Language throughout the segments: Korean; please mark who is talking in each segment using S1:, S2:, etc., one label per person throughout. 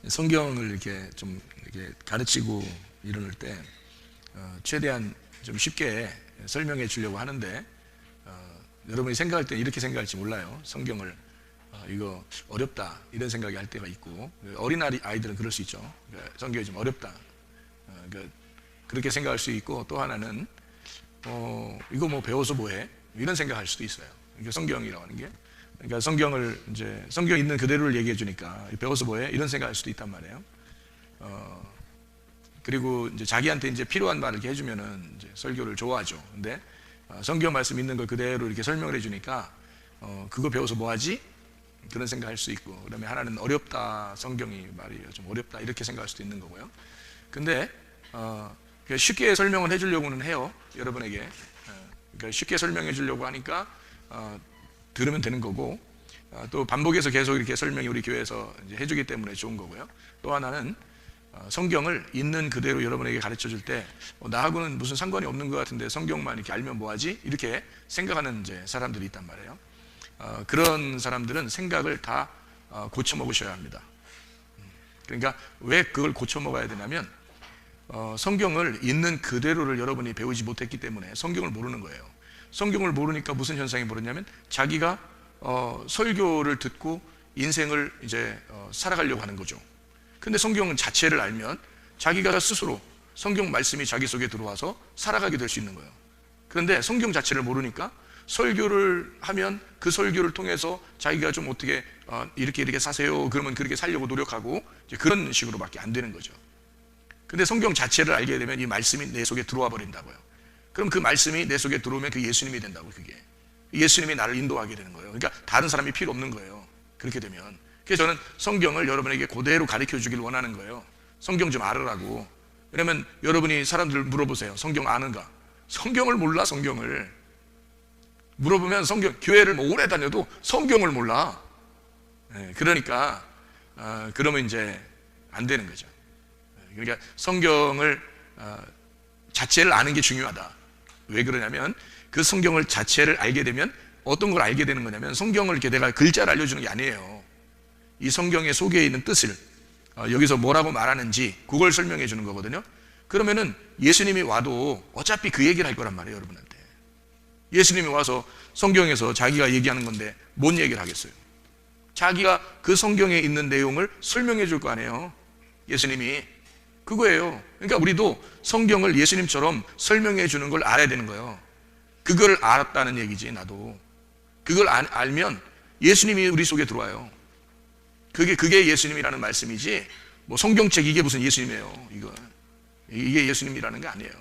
S1: 성경을 이렇게 좀 이렇게 가르치고 이럴 때 최대한 좀 쉽게 설명해 주려고 하는데 여러분이 생각할 때 이렇게 생각할지 몰라요. 성경을 이거 어렵다 이런 생각이 할 때가 있고, 어린 아이들은 그럴 수 있죠. 성경이 좀 어렵다 그렇게 생각할 수 있고, 또 하나는 이거 뭐 배워서 뭐해 이런 생각할 수도 있어요. 이게 성경이라고 하는 게, 그러니까 성경을 이제 성경 있는 그대로를 얘기해 주니까 배워서 뭐해 이런 생각할 수도 있단 말이에요. 그리고 이제 자기한테 이제 필요한 말을 이렇게 해주면은 이제 설교를 좋아하죠. 근데 성경 말씀 있는 걸 그대로 이렇게 설명을 해주니까 그거 배워서 뭐하지 그런 생각할 수 있고, 그다음에 하나는 어렵다, 성경이 말이 좀 어렵다 이렇게 생각할 수도 있는 거고요. 근데 쉽게 설명을 해주려고는 해요, 여러분에게. 그러니까 쉽게 설명해 주려고 하니까 들으면 되는 거고, 또 반복해서 계속 이렇게 설명이 우리 교회에서 이제 해주기 때문에 좋은 거고요. 또 하나는 성경을 있는 그대로 여러분에게 가르쳐 줄 때 나하고는 무슨 상관이 없는 것 같은데 성경만 이렇게 알면 뭐하지 이렇게 생각하는 이제 사람들이 있단 말이에요. 그런 사람들은 생각을 다 고쳐 먹으셔야 합니다. 그러니까 왜 그걸 고쳐 먹어야 되냐면 성경을 있는 그대로를 여러분이 배우지 못했기 때문에 성경을 모르는 거예요. 성경을 모르니까 무슨 현상이 벌어지냐면 자기가 설교를 듣고 인생을 이제 살아가려고 하는 거죠. 근데 성경 자체를 알면 자기가 스스로 성경 말씀이 자기 속에 들어와서 살아가게 될 수 있는 거예요. 그런데 성경 자체를 모르니까 설교를 하면 그 설교를 통해서 자기가 좀 어떻게 이렇게 사세요 그러면 그렇게 살려고 노력하고 이제 그런 식으로밖에 안 되는 거죠. 근데 성경 자체를 알게 되면 이 말씀이 내 속에 들어와 버린다고요. 그럼 그 말씀이 내 속에 들어오면 그 예수님이 된다고. 그게 예수님이 나를 인도하게 되는 거예요. 그러니까 다른 사람이 필요 없는 거예요, 그렇게 되면. 그래서 저는 성경을 여러분에게 그대로 가르쳐 주길 원하는 거예요. 성경 좀 알으라고. 왜냐면 여러분이 사람들 물어보세요, 성경 아는가? 성경을 몰라. 성경을 물어보면 교회를 뭐 오래 다녀도 성경을 몰라. 그러니까 그러면 이제 안 되는 거죠. 그러니까 성경을 자체를 아는 게 중요하다. 왜 그러냐면 그 성경을 자체를 알게 되면 어떤 걸 알게 되는 거냐면, 성경을 이렇게 내가 글자를 알려주는 게 아니에요. 이 성경의 속에 있는 뜻을 여기서 뭐라고 말하는지 그걸 설명해 주는 거거든요. 그러면은 예수님이 와도 어차피 그 얘기를 할 거란 말이에요, 여러분한테. 예수님이 와서 성경에서 자기가 얘기하는 건데 뭔 얘기를 하겠어요? 자기가 그 성경에 있는 내용을 설명해 줄 거 아니에요, 예수님이. 그거예요. 그러니까 우리도 성경을 예수님처럼 설명해 주는 걸 알아야 되는 거예요. 그걸 알았다는 얘기지. 나도 그걸 알면 예수님이 우리 속에 들어와요. 그게 예수님이라는 말씀이지, 뭐 성경책 이게 무슨 예수님이에요. 이게 예수님이라는 게 아니에요.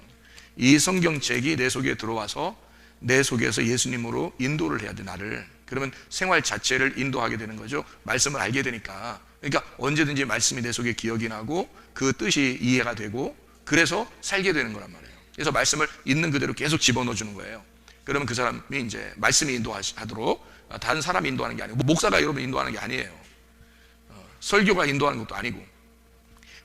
S1: 이 성경책이 내 속에 들어와서 내 속에서 예수님으로 인도를 해야 돼, 나를. 그러면 생활 자체를 인도하게 되는 거죠. 말씀을 알게 되니까. 그러니까 언제든지 말씀이 내 속에 기억이 나고 그 뜻이 이해가 되고, 그래서 살게 되는 거란 말이에요. 그래서 말씀을 있는 그대로 계속 집어넣어 주는 거예요. 그러면 그 사람이 이제 말씀이 인도하도록, 다른 사람이 인도하는 게 아니고, 목사가 여러분 인도하는 게 아니에요. 설교가 인도하는 것도 아니고,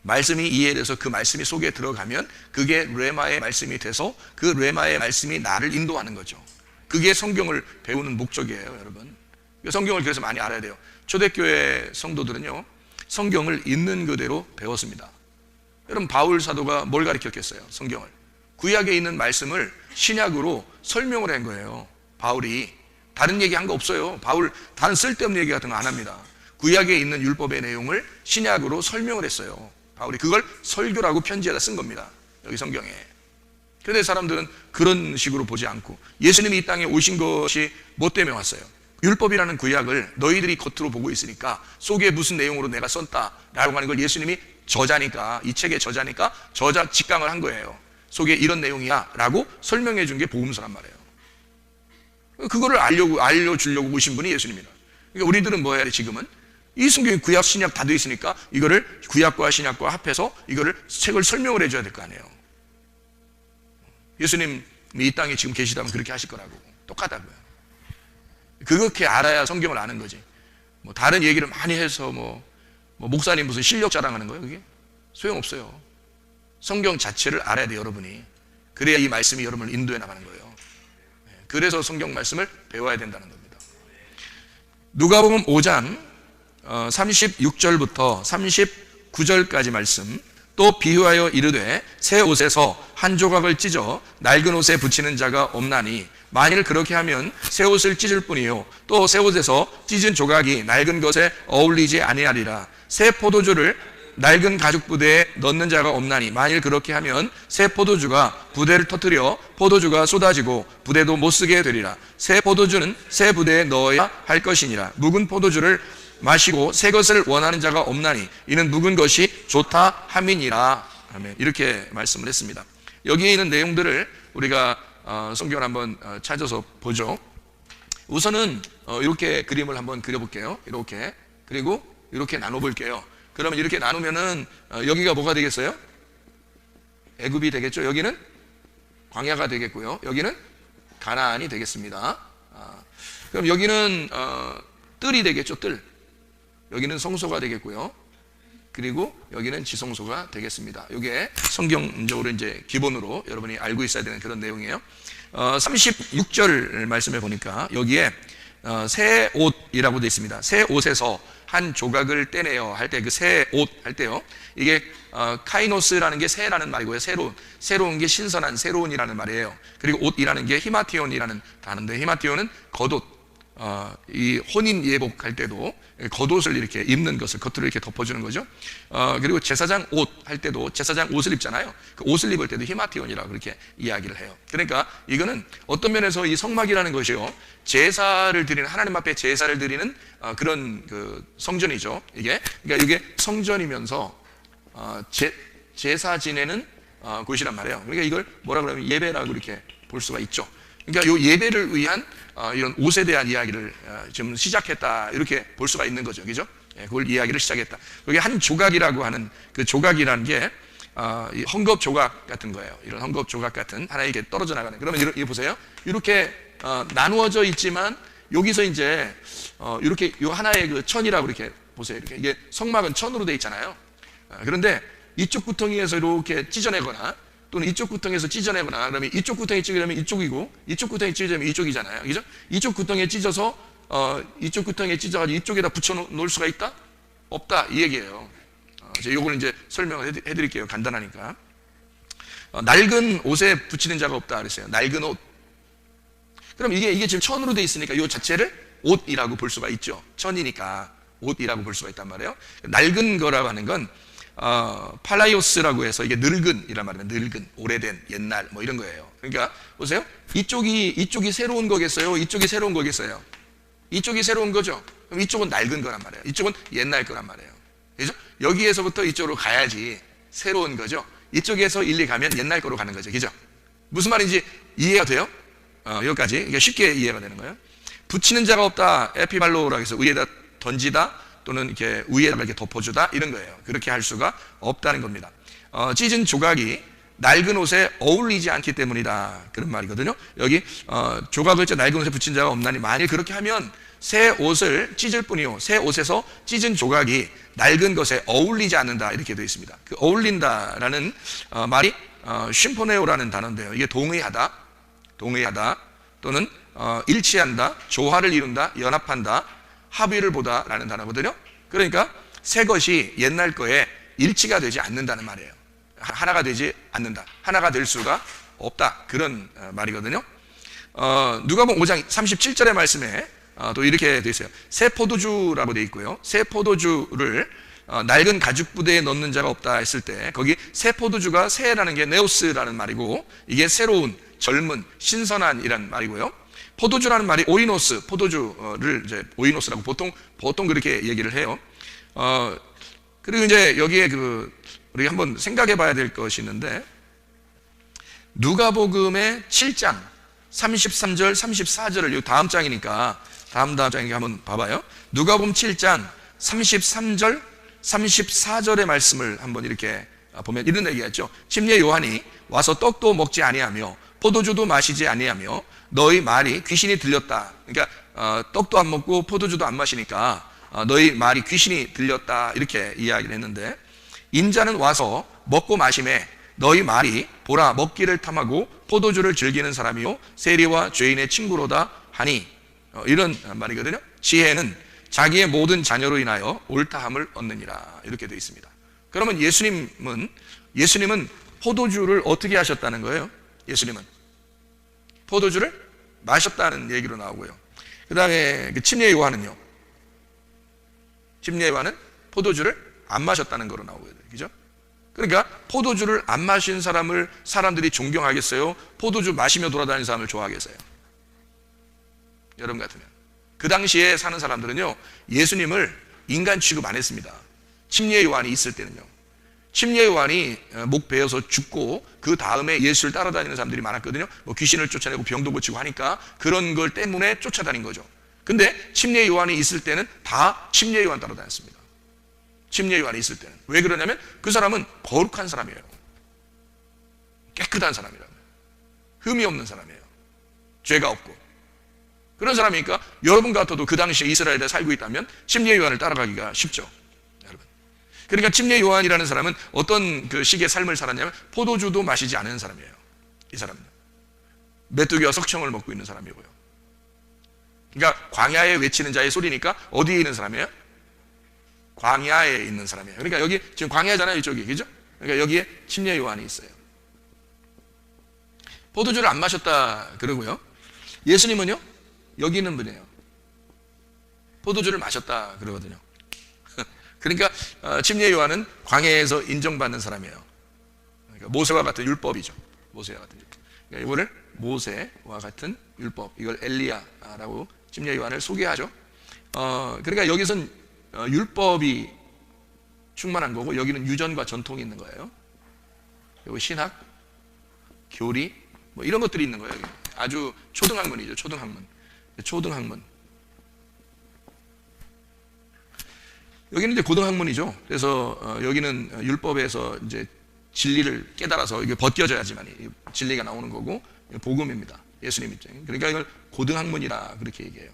S1: 말씀이 이해돼서 그 말씀이 속에 들어가면 그게 레마의 말씀이 돼서 그 레마의 말씀이 나를 인도하는 거죠. 그게 성경을 배우는 목적이에요, 여러분. 성경을 그래서 많이 알아야 돼요. 초대교회 성도들은요, 성경을 있는 그대로 배웠습니다. 여러분, 바울 사도가 뭘 가르쳤겠어요? 성경을. 구약에 있는 말씀을 신약으로 설명을 한 거예요, 바울이. 다른 얘기 한 거 없어요. 바울 다른 쓸데없는 얘기 같은 거 안 합니다. 구약에 있는 율법의 내용을 신약으로 설명을 했어요, 바울이. 그걸 설교라고 편지에다 쓴 겁니다, 여기 성경에. 그런데 사람들은 그런 식으로 보지 않고, 예수님이 이 땅에 오신 것이 뭐 때문에 왔어요? 율법이라는 구약을 너희들이 겉으로 보고 있으니까 속에 무슨 내용으로 내가 썼다라고 하는 걸 예수님이 저자니까, 이 책의 저자니까 저자 직강을 한 거예요. 속에 이런 내용이야 라고 설명해 준 게 복음서란 말이에요. 그거를 알려주려고 오신 분이 예수님이라. 그러니까 우리들은 뭐 해야 돼? 지금은 이 성경이 구약 신약 다 돼 있으니까 이거를 구약과 신약과 합해서 이거를 책을 설명을 해줘야 될 거 아니에요. 예수님이 이 땅에 지금 계시다면 그렇게 하실 거라고. 똑같다고요. 그렇게 알아야 성경을 아는 거지. 뭐 다른 얘기를 많이 해서 뭐 목사님 무슨 실력 자랑하는 거예요? 그게 소용없어요. 성경 자체를 알아야 돼, 여러분이. 그래야 이 말씀이 여러분을 인도해 나가는 거예요. 그래서 성경 말씀을 배워야 된다는 겁니다. 누가복음 5장 36절부터 9절까지 말씀. 또 비유하여 이르되 새 옷에서 한 조각을 찢어 낡은 옷에 붙이는 자가 없나니 만일 그렇게 하면 새 옷을 찢을 뿐이요 또 새 옷에서 찢은 조각이 낡은 것에 어울리지 아니하리라. 새 포도주를 낡은 가죽 부대에 넣는 자가 없나니 만일 그렇게 하면 새 포도주가 부대를 터뜨려 포도주가 쏟아지고 부대도 못 쓰게 되리라. 새 포도주는 새 부대에 넣어야 할 것이니라. 묵은 포도주를 마시고 새 것을 원하는 자가 없나니 이는 묵은 것이 좋다 함이니라. 아멘. 이렇게 말씀을 했습니다. 여기에 있는 내용들을 우리가 성경을 한번 찾아서 보죠. 우선은 이렇게 그림을 한번 그려볼게요. 이렇게. 그리고 이렇게 나눠볼게요. 그러면 이렇게 나누면은 여기가 뭐가 되겠어요? 애굽이 되겠죠. 여기는 광야가 되겠고요. 여기는 가나안이 되겠습니다. 그럼 여기는 뜰이 되겠죠. 뜰. 여기는 성소가 되겠고요. 그리고 여기는 지성소가 되겠습니다. 이게 성경적으로 이제 기본으로 여러분이 알고 있어야 되는 그런 내용이에요. 36절 말씀에 보니까 여기에 새 옷이라고 되어 있습니다. 새 옷에서 한 조각을 떼내어 할 때 그 새 옷 할 때요. 이게 카이노스라는 게 새라는 말이고요. 새로운 게 신선한, 새로운이라는 말이에요. 그리고 옷이라는 게 히마티온이라는 단어인데 히마티온은 겉옷. 이 혼인 예복 할 때도 겉옷을 이렇게 입는 것을 겉으로 이렇게 덮어주는 거죠. 그리고 제사장 옷 할 때도 제사장 옷을 입잖아요. 그 옷을 입을 때도 히마티온이라고 그렇게 이야기를 해요. 그러니까 이거는 어떤 면에서 이 성막이라는 것이요, 제사를 드리는, 하나님 앞에 제사를 드리는 그런 그 성전이죠. 그러니까 이게 성전이면서 제사 지내는 곳이란 말이에요. 그러니까 이걸 뭐라 그러면 예배라고 이렇게 볼 수가 있죠. 그러니까 이 예배를 위한 이런 옷에 대한 이야기를 좀 시작했다, 이렇게 볼 수가 있는 거죠. 그죠? 그걸 이야기를 시작했다. 그게 한 조각이라고 하는 그 조각이라는 게 이 헝겊 조각 같은 거예요. 이런 헝겊 조각 같은 하나에 이렇게 떨어져 나가는. 그러면 이거 보세요. 이렇게 나누어져 있지만 여기서 이제 이렇게 요 하나의 그 천이라고 이렇게 보세요. 이렇게 이게 성막은 천으로 돼 있잖아요. 그런데 이쪽 구덩이에서 이렇게 찢어내거나 또는 이쪽 구덩이에서 찢어내거나 그러면 이쪽 구덩이 찢으려면 이쪽이고 이쪽 구덩이 찢으려면 이쪽이잖아요. 그죠? 이쪽 구덩이에 찢어서 이쪽 구덩이에 찢어가지고 이쪽에다 붙여 놓을 수가 있다? 없다, 이 얘기예요. 제가 요걸 이제 설명을 해드릴게요. 간단하니까. 낡은 옷에 붙이는 자가 없다 그랬어요. 낡은 옷. 그럼 이게 지금 천으로 돼 있으니까 이 자체를 옷이라고 볼 수가 있죠. 천이니까 옷이라고 볼 수가 있단 말이에요. 낡은 거라고 하는 건 팔라이오스라고 해서 이게 늙은이란 말이에요. 늙은, 오래된, 옛날 뭐 이런 거예요. 그러니까 보세요. 이쪽이 새로운 거겠어요? 이쪽이 새로운 거겠어요? 이쪽이 새로운 거죠. 그럼 이쪽은 낡은 거란 말이에요. 이쪽은 옛날 거란 말이에요. 그죠? 여기에서부터 이쪽으로 가야지 새로운 거죠. 이쪽에서 일리 가면 옛날 거로 가는 거죠. 그죠? 무슨 말인지 이해가 돼요? 여기까지. 그러니까 쉽게 이해가 되는 거예요. 붙이는 자가 없다. 에피발로라고 해서 위에다 던지다 또는 이렇게 위에다가 이렇게 덮어주다 이런 거예요. 그렇게 할 수가 없다는 겁니다. 찢은 조각이 낡은 옷에 어울리지 않기 때문이다, 그런 말이거든요. 여기 조각을 낡은 옷에 붙인 자가 없나니 만일 그렇게 하면 새 옷을 찢을 뿐이요 새 옷에서 찢은 조각이 낡은 것에 어울리지 않는다, 이렇게 되어 있습니다. 그 어울린다라는 말이 쉼포네오라는 단어인데요. 이게 동의하다 또는 일치한다, 조화를 이룬다, 연합한다, 합의를 보다 라는 단어거든요. 그러니까 새 것이 옛날 거에 일치가 되지 않는다는 말이에요. 하나가 되지 않는다, 하나가 될 수가 없다, 그런 말이거든요. 누가복음 5장 37절의 말씀에 또 이렇게 되어 있어요. 새 포도주라고 되어 있고요. 새 포도주를 낡은 가죽 부대에 넣는 자가 없다 했을 때 거기 새 포도주가 새라는 게 네오스라는 말이고 이게 새로운, 젊은, 신선한 이란 말이고요. 포도주라는 말이 오이노스, 포도주를 이제 오이노스라고 보통 그렇게 얘기를 해요. 그리고 이제 여기에 우리 한번 생각해 봐야 될 것이 있는데 누가복음의 7장 33절, 34절을 다음 장이니까 다음 장이니까 한번 봐봐요. 누가복음 7장 33절, 34절의 말씀을 한번 이렇게 보면 이런 얘기가 있죠. 침례 요한이 와서 떡도 먹지 아니하며 포도주도 마시지 아니하며 너희 말이 귀신이 들렸다. 그러니까 떡도 안 먹고 포도주도 안 마시니까 너희 말이 귀신이 들렸다, 이렇게 이야기를 했는데 인자는 와서 먹고 마심에 너희 말이 보라 먹기를 탐하고 포도주를 즐기는 사람이요 세리와 죄인의 친구로다 하니, 이런 말이거든요. 지혜는 자기의 모든 자녀로 인하여 옳다함을 얻느니라, 이렇게 되어 있습니다. 그러면 예수님은 포도주를 어떻게 하셨다는 거예요? 예수님은 포도주를 마셨다는 얘기로 나오고요. 그 다음에 침례 요한은요, 침례 요한은 포도주를 안 마셨다는 거로 나오고요. 그죠? 그러니까 포도주를 안 마신 사람을 사람들이 존경하겠어요? 포도주 마시며 돌아다니는 사람을 좋아하겠어요? 여러분 같으면. 그 당시에 사는 사람들은요, 예수님을 인간 취급 안 했습니다. 침례 요한이 있을 때는요. 침례 요한이 목 베어서 죽고 그 다음에 예수를 따라다니는 사람들이 많았거든요. 뭐 귀신을 쫓아내고 병도 고치고 하니까 그런 걸 때문에 쫓아다닌 거죠. 근데 침례 요한이 있을 때는 다 침례 요한 따라다녔습니다. 침례 요한이 있을 때는. 왜 그러냐면 그 사람은 거룩한 사람이에요. 깨끗한 사람이라고. 흠이 없는 사람이에요. 죄가 없고. 그런 사람이니까 여러분 같아도 그 당시에 이스라엘에 살고 있다면 침례 요한을 따라가기가 쉽죠. 여러분. 그러니까 침례 요한이라는 사람은 어떤 그 식의 삶을 살았냐면 포도주도 마시지 않은 사람이에요. 이 사람은. 메뚜기와 석청을 먹고 있는 사람이고요. 그러니까 광야에 외치는 자의 소리니까 어디에 있는 사람이에요? 광야에 있는 사람이에요. 그러니까 여기 지금 광야잖아요, 이쪽이. 그죠? 그러니까 여기에 침례 요한이 있어요. 포도주를 안 마셨다 그러고요. 예수님은요, 여기 있는 분이에요. 포도주를 마셨다 그러거든요. 그러니까 침례 요한은 광야에서 인정받는 사람이에요. 그러니까 모세와 같은 율법이죠. 모세와 같은 율법. 그러니까 이거를 모세와 같은 율법, 이걸 엘리야라고 침례 요한을 소개하죠. 그러니까 여기선 율법이 충만한 거고 여기는 유전과 전통이 있는 거예요. 그리고 신학, 교리 뭐 이런 것들이 있는 거예요. 아주 초등학문이죠. 초등학문. 여기는 이제 고등학문이죠. 그래서 여기는 율법에서 이제 진리를 깨달아서 이게 벗겨져야지만 진리가 나오는 거고 복음입니다. 예수님 입장에. 그러니까 이걸 고등학문이라 그렇게 얘기해요.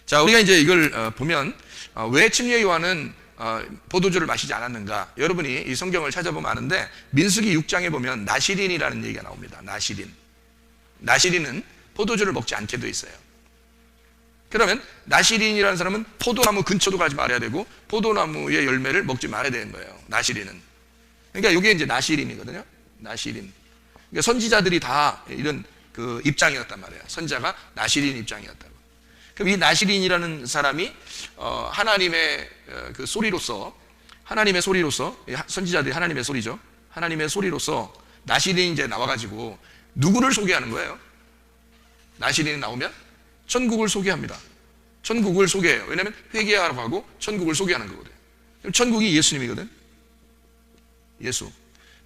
S1: 자, 우리가 이제 이걸 보면 왜 침례 요한은 포도주를 마시지 않았는가? 여러분이 이 성경을 찾아보면 아는데 민수기 6장에 보면 나시린이라는 얘기가 나옵니다. 나시린은 포도주를 먹지 않게 돼 있어요. 그러면 나시린이라는 사람은 포도나무 근처도 가지 말아야 되고 포도나무의 열매를 먹지 말아야 되는 거예요. 나시린은. 그러니까 이게 이제 나시린이거든요. 나시린. 그러니까 선지자들이 다 이런 그 입장이었단 말이에요. 선지자가 나시린 입장이었다고. 그럼 이 나시린이라는 사람이 하나님의 그 소리로서 선지자들이 하나님의 소리죠. 하나님의 소리로서 나시린이 이제 나와가지고 누구를 소개하는 거예요? 나시린이 나오면 천국을 소개합니다. 천국을 소개해요. 왜냐하면 회개하라고 하고 천국을 소개하는 거거든요. 그럼 천국이 예수님이거든. 예수.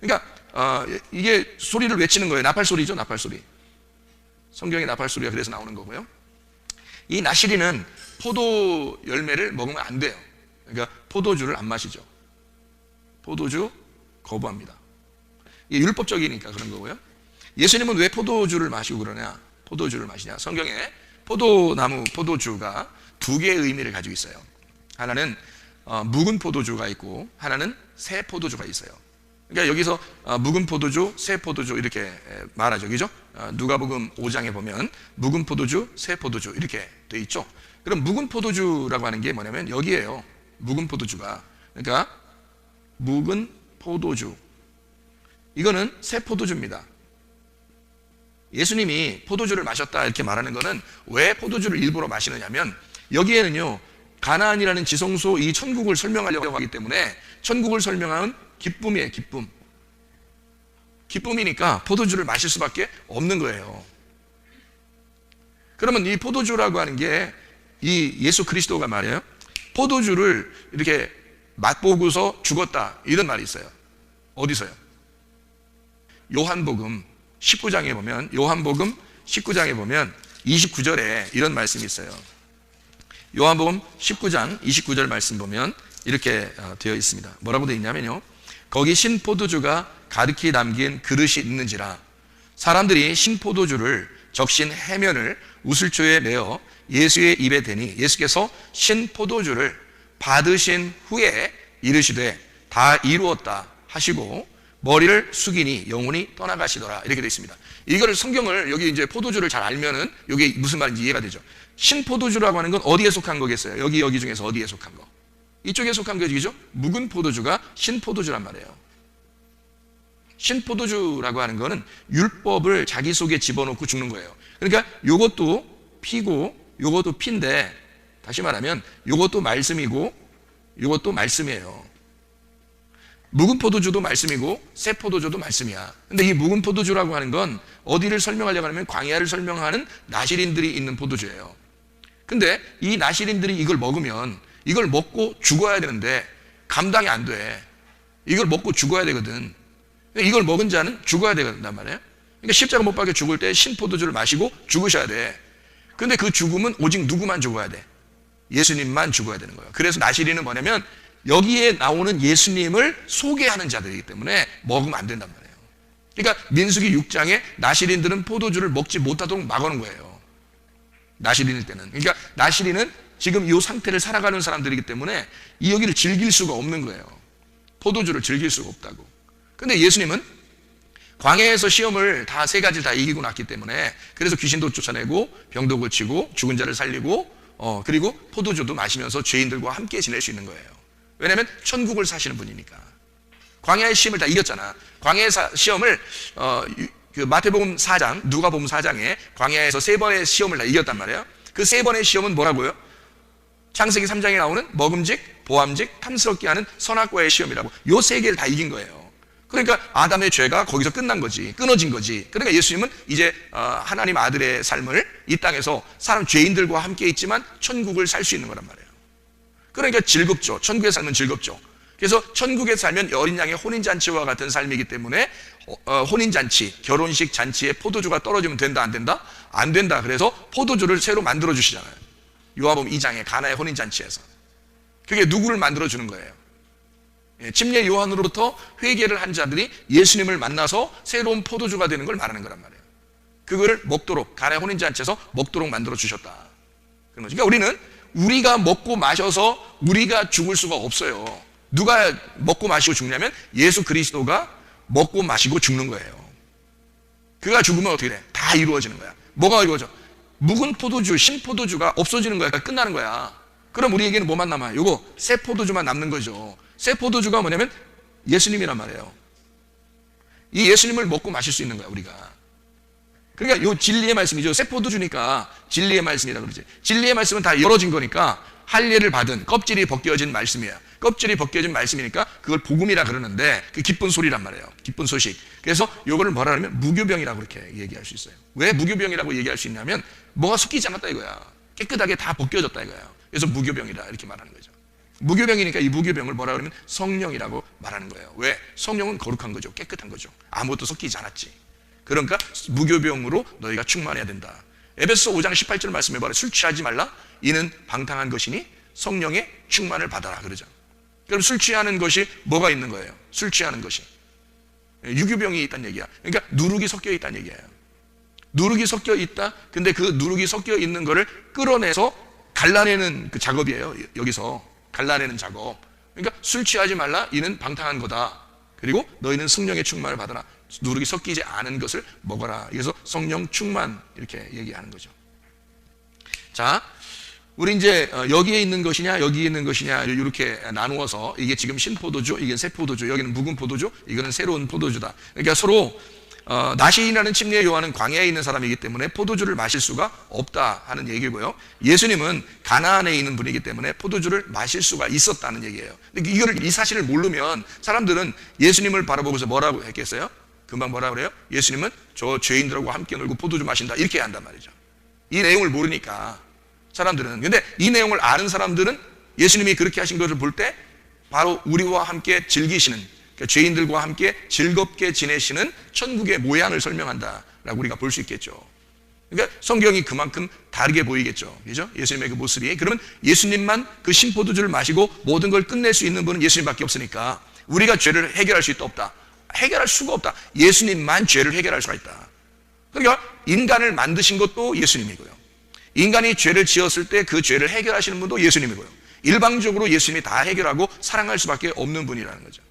S1: 그러니까 이게 소리를 외치는 거예요. 나팔소리죠. 나팔소리. 성경의 나팔소리가 그래서 나오는 거고요. 이 나시린은 포도 열매를 먹으면 안 돼요. 그러니까 포도주를 안 마시죠. 포도주 거부합니다. 이게 율법적이니까 그런 거고요. 예수님은 왜 포도주를 마시고 그러냐? 포도주를 마시냐? 성경에 포도나무, 포도주가 두 개의 의미를 가지고 있어요. 하나는 묵은 포도주가 있고 하나는 새 포도주가 있어요. 그러니까 여기서 묵은 포도주, 새 포도주 이렇게 말하죠. 그죠? 누가복음 5장에 보면 묵은 포도주, 새 포도주 이렇게 돼 있죠. 그럼 묵은 포도주라고 하는 게 뭐냐면 여기에요. 묵은 포도주가. 그러니까 묵은 포도주. 이거는 새 포도주입니다. 예수님이 포도주를 마셨다 이렇게 말하는 거는 왜 포도주를 일부러 마시느냐면 여기에는요. 가나안이라는 지성소 이 천국을 설명하려고 하기 때문에 천국을 설명하는 기쁨이에요. 기쁨이니까 포도주를 마실 수밖에 없는 거예요. 그러면 이 포도주라고 하는 게 이 예수 그리스도가 말이에요. 포도주를 이렇게 맛보고서 죽었다 이런 말이 있어요. 어디서요? 요한복음 19장에 보면 29절에 이런 말씀이 있어요. 요한복음 19장 29절 말씀 보면 이렇게 되어 있습니다. 뭐라고 되어 있냐면요. 거기 신포도주가 가득히 담긴 그릇이 있는지라 사람들이 신포도주를 적신 해면을 우슬초에 내어 예수의 입에 대니 예수께서 신포도주를 받으신 후에 이르시되 다 이루었다 하시고 머리를 숙이니 영혼이 떠나가시더라 이렇게 되어 있습니다. 이거를 성경을 여기 이제 포도주를 잘 알면은 이게 무슨 말인지 이해가 되죠. 신포도주라고 하는 건 어디에 속한 거겠어요? 여기 중에서 어디에 속한 거? 이쪽에 속한 것이죠. 묵은 포도주가 신포도주란 말이에요. 신포도주라고 하는 거는 율법을 자기 속에 집어넣고 죽는 거예요. 그러니까 요것도 피고 요것도 피인데, 다시 말하면 요것도 말씀이고 요것도 말씀이에요. 묵은 포도주도 말씀이고 새 포도주도 말씀이야. 근데 이 묵은 포도주라고 하는 건 어디를 설명하려고 하면 광야를 설명하는 나실인들이 있는 포도주예요. 근데 이 나실인들이 이걸 먹으면, 이걸 먹고 죽어야 되는데 감당이 안 돼. 이걸 먹고 죽어야 되거든. 이걸 먹은 자는 죽어야 된단 말이에요. 그러니까 십자가 못 박혀 죽을 때 신포도주를 마시고 죽으셔야 돼. 근데 그 죽음은 오직 누구만 죽어야 돼? 예수님만 죽어야 되는 거예요. 그래서 나실인은 뭐냐면 여기에 나오는 예수님을 소개하는 자들이기 때문에 먹으면 안 된단 말이에요. 그러니까 민수기 6장에 나실인들은 포도주를 먹지 못하도록 막아놓은 거예요. 나실인일 때는. 그러니까 나실인은 지금 이 상태를 살아가는 사람들이기 때문에 이 여기를 즐길 수가 없는 거예요. 포도주를 즐길 수가 없다고. 근데 예수님은 광야에서 시험을 다 세 가지를 다 이기고 났기 때문에, 그래서 귀신도 쫓아내고 병도 고치고 죽은 자를 살리고 그리고 포도주도 마시면서 죄인들과 함께 지낼 수 있는 거예요. 왜냐하면 천국을 사시는 분이니까. 광야의 시험을 다 이겼잖아. 광야의 시험을 그 마태복음 4장, 누가복음 4장에 광야에서 3번의 시험을 다 이겼단 말이에요. 그 3번의 시험은 뭐라고요? 창세기 3장에 나오는 먹음직, 보암직, 탐스럽게 하는 선악과의 시험이라고. 요 3개를 다 이긴 거예요. 그러니까 아담의 죄가 거기서 끝난 거지, 끊어진 거지. 그러니까 예수님은 이제 하나님 아들의 삶을 이 땅에서 사람 죄인들과 함께 있지만 천국을 살 수 있는 거란 말이에요. 그러니까 즐겁죠. 천국에 살면 즐겁죠. 그래서 천국에 살면 어린 양의 혼인잔치와 같은 삶이기 때문에 혼인잔치, 결혼식 잔치에 포도주가 떨어지면 된다, 안 된다? 안 된다. 그래서 포도주를 새로 만들어 주시잖아요. 요한복음 2장에 가나의 혼인잔치에서. 그게 누구를 만들어 주는 거예요? 침례 요한으로부터 회개를 한 자들이 예수님을 만나서 새로운 포도주가 되는 걸 말하는 거란 말이에요. 그거를 먹도록, 가나의 혼인잔치에서 먹도록 만들어 주셨다. 그러니까 우리는 우리가 먹고 마셔서 우리가 죽을 수가 없어요. 누가 먹고 마시고 죽냐면 예수 그리스도가 먹고 마시고 죽는 거예요. 그가 죽으면 어떻게 돼? 다 이루어지는 거야. 뭐가 이루어져? 묵은 포도주, 신포도주가 없어지는 거야. 그러니까 끝나는 거야. 그럼 우리에게는 뭐만 남아요? 요거 새 포도주만 남는 거죠. 새 포도주가 뭐냐면 예수님이란 말이에요. 이 예수님을 먹고 마실 수 있는 거야, 우리가. 그러니까 요 진리의 말씀이죠. 새 포도주니까 진리의 말씀이라고 그러지. 진리의 말씀은 다 열어진 거니까 할례를 받은 껍질이 벗겨진 말씀이야. 껍질이 벗겨진 말씀이니까 그걸 복음이라 그러는데 그 기쁜 소리란 말이에요. 기쁜 소식. 그래서 요거를 뭐라 하면 무교병이라고 그렇게 얘기할 수 있어요. 왜 무교병이라고 얘기할 수 있냐면 뭐가 섞이지 않았다 이거야. 깨끗하게 다 벗겨졌다 이거야. 그래서 무교병이다 이렇게 말하는 거죠. 무교병이니까 이 무교병을 뭐라 그러면 성령이라고 말하는 거예요. 왜? 성령은 거룩한 거죠. 깨끗한 거죠. 아무것도 섞이지 않았지. 그러니까 무교병으로 너희가 충만해야 된다. 에베소 5장 18절 말씀에 말해 술 취하지 말라. 이는 방탕한 것이니 성령의 충만을 받아라 그러죠. 그럼 술 취하는 것이 뭐가 있는 거예요? 술 취하는 것이 유교병이 있다는 얘기야. 그러니까 누룩이 섞여 있다는 얘기예요. 누룩이 섞여 있다. 근데 그 누룩이 섞여 있는 거를 끌어내서 갈라내는 그 작업이에요. 여기서 갈라내는 작업. 그러니까 술 취하지 말라. 이는 방탕한 거다. 그리고 너희는 성령의 충만을 받아라. 누룩이 섞이지 않은 것을 먹어라. 그래서 성령 충만 이렇게 얘기하는 거죠. 자, 우리 이제 여기에 있는 것이냐 여기에 있는 것이냐 이렇게 나누어서 이게 지금 신포도주, 이게 새 포도주, 여기는 묵은 포도주, 이거는 새로운 포도주다. 그러니까 서로 나시인이라는 침례 요한은 광야에 있는 사람이기 때문에 포도주를 마실 수가 없다 하는 얘기고요. 예수님은 가나안에 있는 분이기 때문에 포도주를 마실 수가 있었다는 얘기예요. 근데 이 사실을 모르면 사람들은 예수님을 바라보고서 뭐라고 했겠어요? 금방 뭐라 그래요? 예수님은 저 죄인들하고 함께 놀고 포도주 마신다 이렇게 한단 말이죠. 이 내용을 모르니까 사람들은. 근데 이 내용을 아는 사람들은 예수님이 그렇게 하신 것을 볼 때 바로 우리와 함께 즐기시는, 그러니까 죄인들과 함께 즐겁게 지내시는 천국의 모양을 설명한다라고 우리가 볼 수 있겠죠. 그러니까 성경이 그만큼 다르게 보이겠죠. 그죠? 예수님의 그 모습이. 그러면 예수님만 그 신포도주를 마시고 모든 걸 끝낼 수 있는 분은 예수님밖에 없으니까 우리가 죄를 해결할 수 있다 없다? 해결할 수가 없다. 예수님만 죄를 해결할 수가 있다. 그러니까 인간을 만드신 것도 예수님이고요. 인간이 죄를 지었을 때 그 죄를 해결하시는 분도 예수님이고요. 일방적으로 예수님이 다 해결하고 사랑할 수밖에 없는 분이라는 거죠.